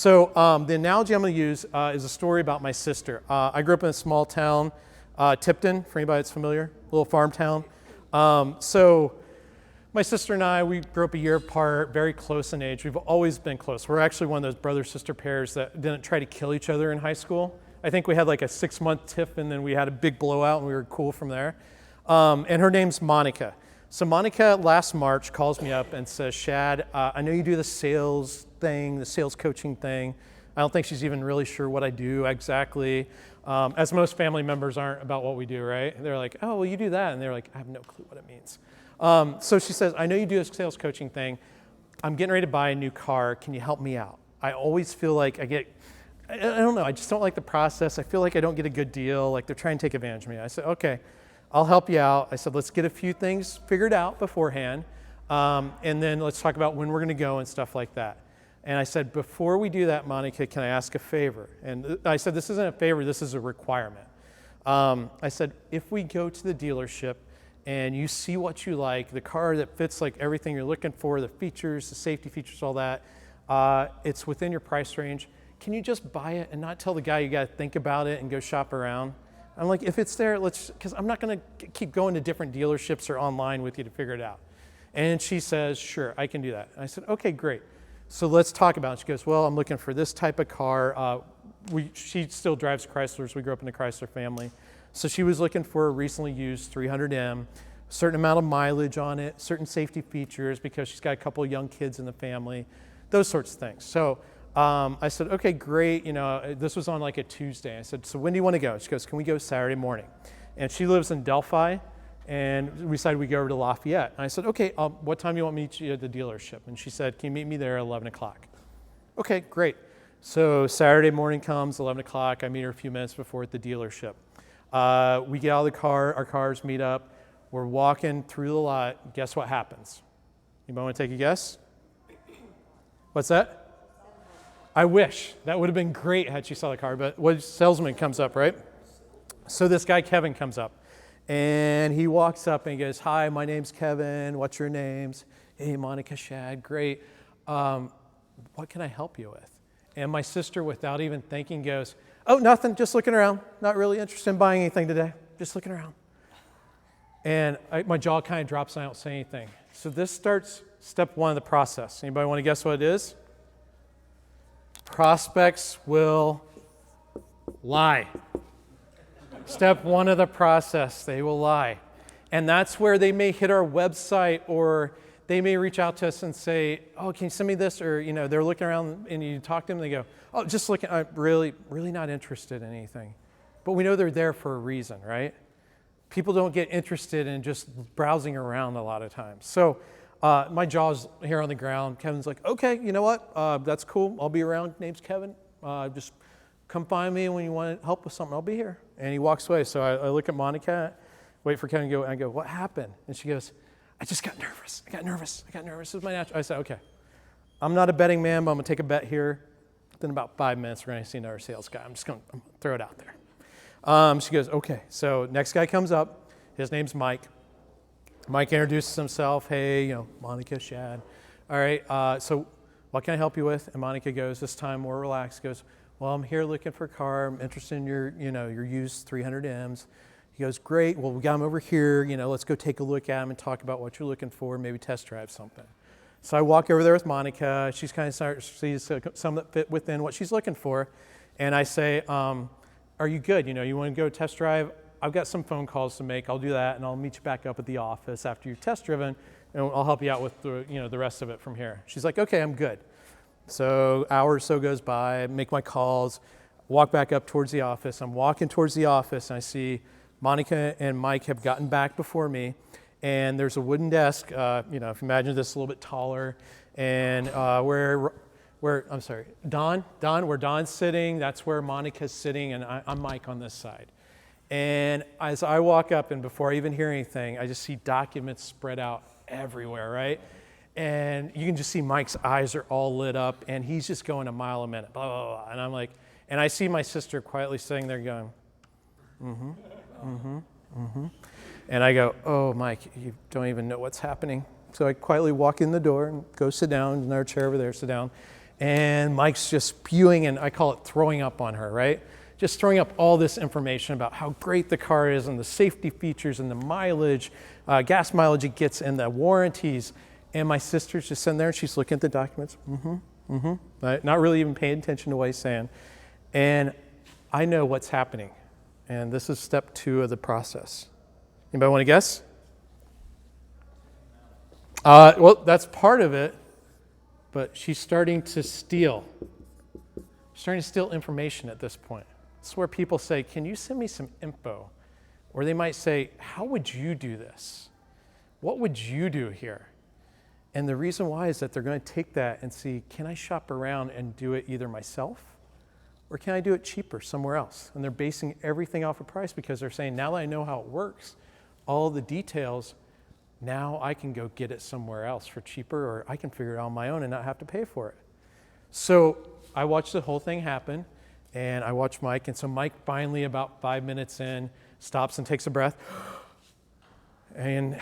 The analogy I'm going to use is a story about my sister. I grew up in a small town, Tipton, for anybody that's familiar, a little farm town. My sister and I, we grew up a year apart, very close in age. We've always been close. We're actually one of those brother-sister pairs that didn't try to kill each other in high school. I think we had like a 6-month tiff, and then we had a big blowout, and we were cool from there. And her name's Monica. So Monica last March calls me up and says, Shad, I know you do the sales thing, the sales coaching thing. I don't think she's even really sure what I do exactly, as most family members aren't about what we do, right? They're like, oh, well, you do that. And they're like, I have no clue what it means. So she says, I know you do a sales coaching thing. I'm getting ready to buy a new car. Can you help me out? I always feel like I don't know, I just don't like the process. I feel like I don't get a good deal, like they're trying to take advantage of me. I said, okay, I'll help you out. I said, let's get a few things figured out beforehand, and then let's talk about when we're gonna go and stuff like that. And I said, before we do that, Monica, can I ask a favor? And I said, this isn't a favor, this is a requirement. I said, if we go to the dealership and you see what you like, the car that fits like everything you're looking for, the features, the safety features, all that, it's within your price range, can you just buy it and not tell the guy you gotta think about it and go shop around? I'm like, if it's there, because I'm not gonna keep going to different dealerships or online with you to figure it out. And she says, sure, I can do that. And I said, okay, great. So let's talk about it. She goes, well, I'm looking for this type of car. She still drives Chryslers. We grew up in a Chrysler family. So she was looking for a recently used 300M, a certain amount of mileage on it, certain safety features because she's got a couple of young kids in the family, those sorts of things. So I said, okay, great. This was on like a Tuesday. I said, so when do you want to go? She goes, can we go Saturday morning? And she lives in Delphi, and we decided we'd go over to Lafayette. And I said, okay, what time do you want me to meet you at the dealership? And she said, can you meet me there at 11 o'clock? Okay, great. So Saturday morning comes, 11 o'clock. I meet her a few minutes before at the dealership. We get out of the car, our cars meet up. We're walking through the lot. Guess what happens? Anybody want to take a guess? What's that? I wish. That would have been great had she saw the car, but what salesman comes up, right? So this guy, Kevin, comes up, and he walks up and he goes, hi, my name's Kevin. What's your names? Hey, Monica, Shad, great. What can I help you with? And my sister, without even thinking, goes, oh, nothing, just looking around. Not really interested in buying anything today. Just looking around. And my jaw kind of drops and I don't say anything. So this starts step one of the process. Anybody want to guess what it is? Prospects will lie. Step one of the process, they will lie. And that's where they may hit our website, or they may reach out to us and say, oh, can you send me this? Or, they're looking around and you talk to them and they go, oh, just looking, I'm really not interested in anything. But we know they're there for a reason, right? People don't get interested in just browsing around a lot of times. So my jaw's here on the ground. Kevin's like, okay, you know what? That's cool. I'll be around. Name's Kevin. Just come find me when you want help with something. I'll be here. And he walks away. So I look at Monica, wait for Kevin to go, and I go, what happened? And she goes, I just got nervous. I got nervous. This is my natural. I said, okay. I'm not a betting man, but I'm going to take a bet here. Within about 5 minutes, we're going to see another sales guy. I'm going to throw it out there. She goes, okay. So next guy comes up. His name's Mike. Mike introduces himself. Hey, Monica, Shad. All right, so what can I help you with? And Monica goes, this time more relaxed, goes, well, I'm here looking for a car. I'm interested in your used 300Ms. He goes, great. Well, we got them over here. Let's go take a look at them and talk about what you're looking for, maybe test drive something. So I walk over there with Monica. She's kind of starting to see some that fit within what she's looking for. And I say, are you good? You want to go test drive? I've got some phone calls to make. I'll do that, and I'll meet you back up at the office after you're test driven, and I'll help you out with the rest of it from here. She's like, okay, I'm good. So hour or so goes by, I make my calls, walk back up towards the office. I'm walking towards the office, and I see Monica and Mike have gotten back before me, and there's a wooden desk. If you imagine this a little bit taller, and where Don's sitting, that's where Monica's sitting, and I'm Mike on this side. And as I walk up, and before I even hear anything, I just see documents spread out everywhere, right? And you can just see Mike's eyes are all lit up, and he's just going a mile a minute, blah, blah, blah. And I'm like, and I see my sister quietly sitting there going, And I go, oh, Mike, you don't even know what's happening. So I quietly walk in the door and go sit down, another chair over there, sit down. And Mike's just spewing, and I call it throwing up on her, right? Just throwing up all this information about how great the car is and the safety features and the mileage, gas mileage it gets and the warranties. And my sister's just sitting there and she's looking at the documents, right? Not really even paying attention to what he's saying. And I know what's happening. And this is step 2 of the process. Anybody want to guess? Well, that's part of it, but she's starting to steal. She's starting to steal information at this point. It's where people say, can you send me some info? Or they might say, how would you do this? What would you do here? And the reason why is that they're going to take that and see, can I shop around and do it either myself, or can I do it cheaper somewhere else? And they're basing everything off of price because they're saying, now that I know how it works, all the details, now I can go get it somewhere else for cheaper, or I can figure it out on my own and not have to pay for it. So I watched the whole thing happen, and I watched Mike. And so Mike finally, about 5 minutes in, stops and takes a breath. And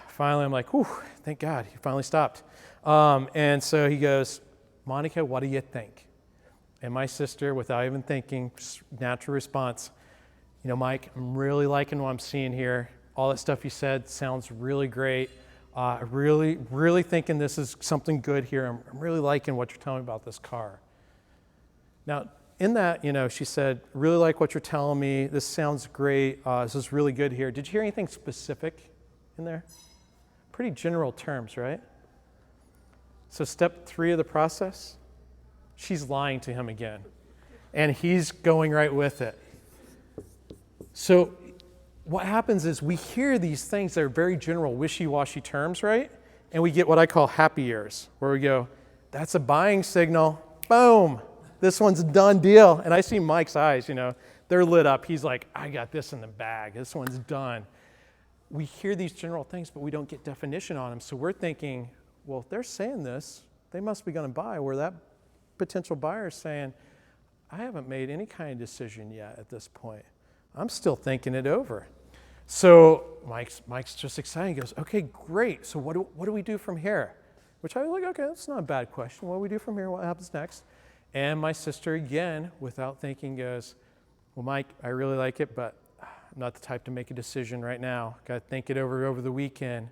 finally, I'm like, whew, thank God, he finally stopped. And so he goes, Monica, what do you think? And my sister, without even thinking, natural response, you know, Mike, I'm really liking what I'm seeing here. All that stuff you said sounds really great. Really thinking this is something good here. I'm really liking what you're telling me about this car. Now, in that, you know, she said, really like what you're telling me. This sounds great. This is really good here. Did you hear anything specific in there? Pretty general terms, right? So step 3 of the process, she's lying to him again. And he's going right with it. So what happens is we hear these things that are very general, wishy-washy terms, right? And we get what I call happy ears, where we go, that's a buying signal. Boom. This one's a done deal. And I see Mike's eyes, you know, they're lit up. He's like, I got this in the bag. This one's done. We hear these general things, but we don't get definition on them. So we're thinking, well, if they're saying this, they must be going to buy, where that potential buyer is saying, I haven't made any kind of decision yet at this point. I'm still thinking it over. So Mike's just excited. He goes, okay, great. So what do we do from here? Which I was like, okay, that's not a bad question. What do we do from here? What happens next? And my sister, again, without thinking, goes, well, Mike, I really like it, but I'm not the type to make a decision right now. Got to think it over the weekend.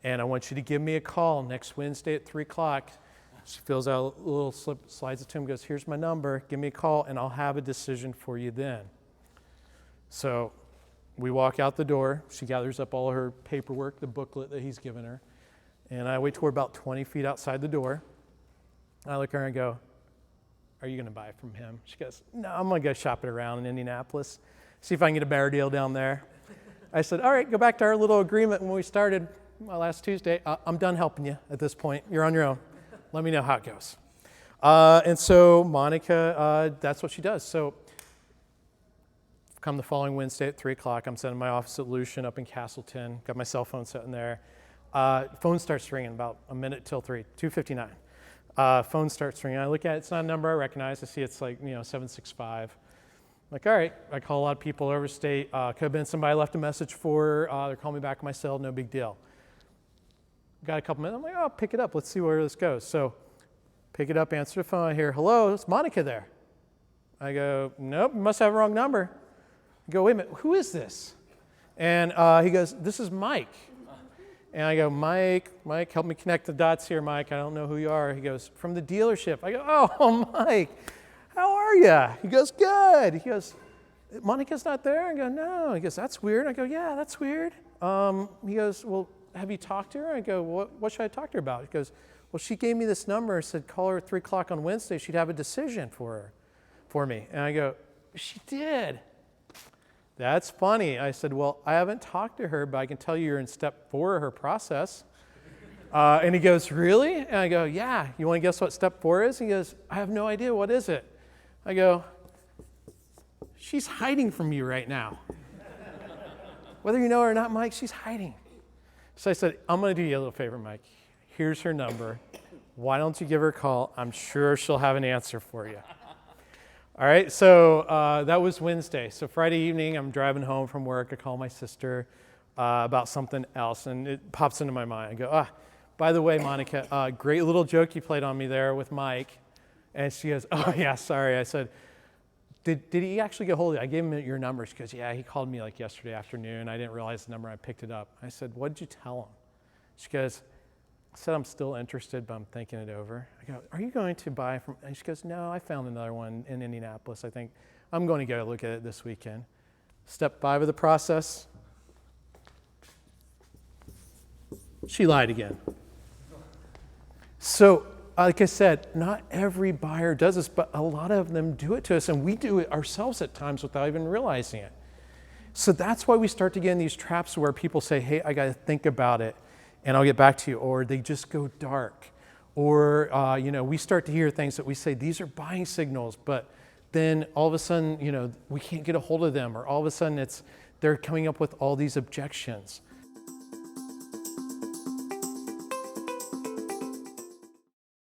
And I want you to give me a call next Wednesday at 3 o'clock. She fills out a little slip, slides it to him, goes, here's my number. Give me a call, and I'll have a decision for you then. So we walk out the door. She gathers up all her paperwork, the booklet that he's given her. And I wait till we're about 20 feet outside the door. I look at her and go, are you going to buy from him? She goes, no, I'm going to go shop it around in Indianapolis, see if I can get a better deal down there. I said, all right, go back to our little agreement when we started last Tuesday. I'm done helping you at this point. You're on your own. Let me know how it goes. And so Monica, that's what she does. So come the following Wednesday at 3 o'clock, I'm sitting in my office at Lucian up in Castleton. Got my cell phone sitting there. Phone starts ringing about a minute till 3, 2:59. Phone starts ringing. I look at it. It's not a number I recognize. I see it's like, 765. I'm like, all right. I call a lot of people overstate. Could have been somebody I left a message for. They're calling me back on my cell. No big deal. Got a couple minutes. I'm like, oh, pick it up. Let's see where this goes. So pick it up, answer the phone. I hear, hello, it's Monica there. I go, nope, you must have a wrong number. I go, wait a minute, who is this? And he goes, this is Mike. And I go, Mike, help me connect the dots here, Mike. I don't know who you are. He goes, from the dealership. I go, oh, Mike, how are you? He goes, good. He goes, Monica's not there? I go, no. He goes, that's weird. I go, yeah, that's weird. He goes, well, have you talked to her? I go, what should I talk to her about? He goes, well, she gave me this number and said, call her at 3 o'clock on Wednesday. She'd have a decision for me. And I go, she did. That's funny. I said, well, I haven't talked to her, but I can tell you you're in step 4 of her process. And he goes, really? And I go, yeah. You want to guess what step 4 is? He goes, I have no idea. What is it? I go, she's hiding from you right now. Whether you know her or not, Mike, she's hiding. So I said, I'm going to do you a little favor, Mike. Here's her number. Why don't you give her a call? I'm sure she'll have an answer for you. All right, so that was Wednesday. So Friday evening, I'm driving home from work. I call my sister about something else, and it pops into my mind. I go, by the way, Monica, great little joke you played on me there with Mike. And she goes, oh yeah, sorry. I said, did he actually get hold of you? I gave him your number. She goes, yeah, he called me like yesterday afternoon. I didn't realize the number. I picked it up. I said, what did you tell him? She goes, I said, I'm still interested, but I'm thinking it over. I go, are you going to buy from, and she goes, no, I found another one in Indianapolis. I think I'm going to go look at it this weekend. Step 5 of the process, she lied again. So, like I said, not every buyer does this, but a lot of them do it to us, and we do it ourselves at times without even realizing it. So that's why we start to get in these traps where people say, hey, I got to think about it, and I'll get back to you, or they just go dark. Or, we start to hear things that we say, these are buying signals, but then all of a sudden, we can't get a hold of them, or all of a sudden they're coming up with all these objections.